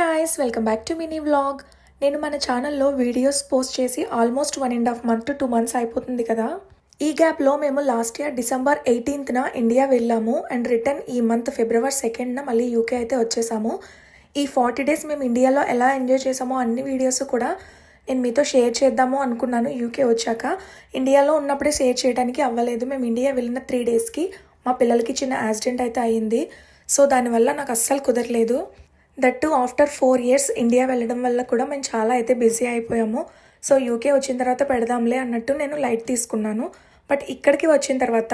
Guys, welcome back to mini vlog. నేను మన ఛానల్లో వీడియోస్ పోస్ట్ చేసి ఆల్మోస్ట్ 1.5 మంత్ టు 2 మంత్స్ అయిపోతుంది కదా. ఈ గ్యాప్లో మేము లాస్ట్ ఇయర్ డిసెంబర్ 18న ఇండియా వెళ్ళాము అండ్ రిటర్న్ ఈ మంత్ ఫిబ్రవరి 2న మళ్ళీ యూకే అయితే వచ్చేసాము. ఈ 40 డేస్ మేము ఇండియాలో ఎలా ఎంజాయ్ చేసామో అన్ని వీడియోస్ కూడా నేను మీతో షేర్ చేద్దాము అనుకున్నాను. యూకే వచ్చాక ఇండియాలో ఉన్నప్పుడే షేర్ చేయడానికి అవ్వలేదు. మేము ఇండియా వెళ్ళిన 3 డేస్కి మా పిల్లలకి చిన్న యాక్సిడెంట్ అయితే అయ్యింది. సో దానివల్ల నాకు అస్సలు కుదరలేదు. That to after 4 years India వెళ్ళడం వల్ల కూడా మేము చాలా అయితే బిజీ అయిపోయాము. సో యూకే వచ్చిన తర్వాత పెడదాంలే అన్నట్టు నేను లైట్ తీసుకున్నాను. బట్ ఇక్కడికి వచ్చిన తర్వాత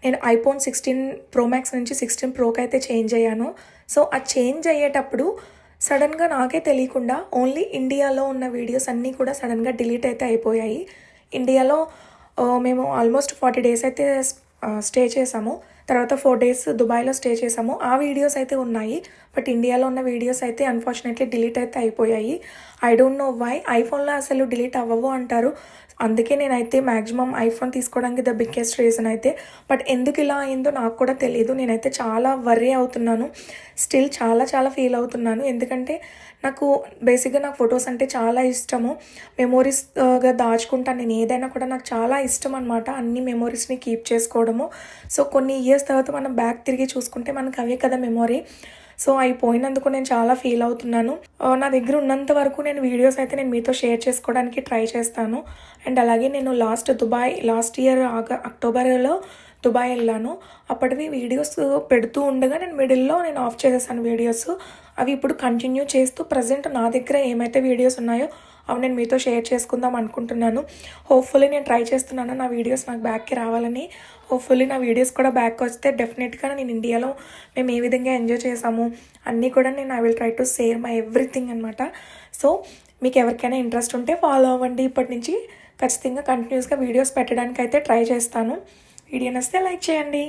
నేను ఐఫోన్ 16 ప్రో మ్యాక్స్ నుంచి 16 ప్రోకి అయితే చేంజ్ అయ్యాను. సో ఆ చేంజ్ అయ్యేటప్పుడు సడన్గా నాకే తెలియకుండా ఓన్లీ ఇండియాలో ఉన్న వీడియోస్ అన్నీ కూడా సడన్గా డిలీట్ అయితే అయిపోయాయి. ఇండియాలో మేము ఆల్మోస్ట్ 40 డేస్ అయితే స్టే చేసాము. తర్వాత 4 డేస్ దుబాయ్లో స్టే చేసాము. ఆ వీడియోస్ అయితే ఉన్నాయి. బట్ ఇండియాలో ఉన్న వీడియోస్ అయితే అన్ఫార్చునేట్లీ డిలీట్ అయితే అయిపోయాయి. I don't know why. ఐఫోన్లో అసలు డిలీట్ అవ్వవు అంటారు. అందుకే నేనైతే మ్యాక్సిమం ఐఫోన్ తీసుకోవడానికి ద బిగ్గెస్ట్ రీజన్ అయితే. బట్ ఎందుకు ఇలా అయిందో నాకు కూడా తెలియదు. నేనైతే చాలా వర్రీ అవుతున్నాను. స్టిల్ చాలా చాలా ఫీల్ అవుతున్నాను. ఎందుకంటే నాకు బేసిక్గా నాకు ఫొటోస్ అంటే చాలా ఇష్టము. మెమోరీస్గా దాచుకుంటాను. నేను ఏదైనా కూడా నాకు చాలా ఇష్టం అనమాట. అన్ని మెమోరీస్ని కీప్ చేసుకోవడము. సో కొన్ని ఇయర్స్ తర్వాత మనం బ్యాక్ తిరిగి చూసుకుంటే మనకు అవే కదా మెమొరీ. సో అయిపోయినందుకు నేను చాలా ఫీల్ అవుతున్నాను. నా దగ్గర ఉన్నంత వరకు నేను వీడియోస్ అయితే నేను మీతో షేర్ చేసుకోవడానికి ట్రై చేస్తాను. అండ్ అలాగే నేను లాస్ట్ ఇయర్ అక్టోబర్లో దుబాయ్ వెళ్ళాను. అప్పటివి వీడియోస్ పెడుతూ ఉండగా మిడిల్లో నేను ఆఫ్ చేసేసాను వీడియోస్. అవి ఇప్పుడు కంటిన్యూ చేస్తూ ప్రజెంట్ నా దగ్గర ఏమైతే వీడియోస్ ఉన్నాయో అవి నేను మీతో షేర్ చేసుకుందాం అనుకుంటున్నాను. హోప్ఫుల్లీ నేను ట్రై చేస్తున్నాను నా వీడియోస్ నాకు బ్యాక్కి రావాలని. హోప్ఫుల్లీ నా వీడియోస్ కూడా బ్యాక్ వస్తే డెఫినెట్గా నేను ఇండియాలో మేము ఏ విధంగా ఎంజాయ్ చేసాము అన్నీ కూడా I will try to share my everything అనమాట. సో మీకు ఎవరికైనా ఇంట్రెస్ట్ ఉంటే ఫాలో అవ్వండి. ఇప్పటి నుంచి ఖచ్చితంగా కంటిన్యూస్గా వీడియోస్ పెట్టడానికి అయితే ట్రై చేస్తాను. వీడియో నచ్చితే లైక్ చేయండి.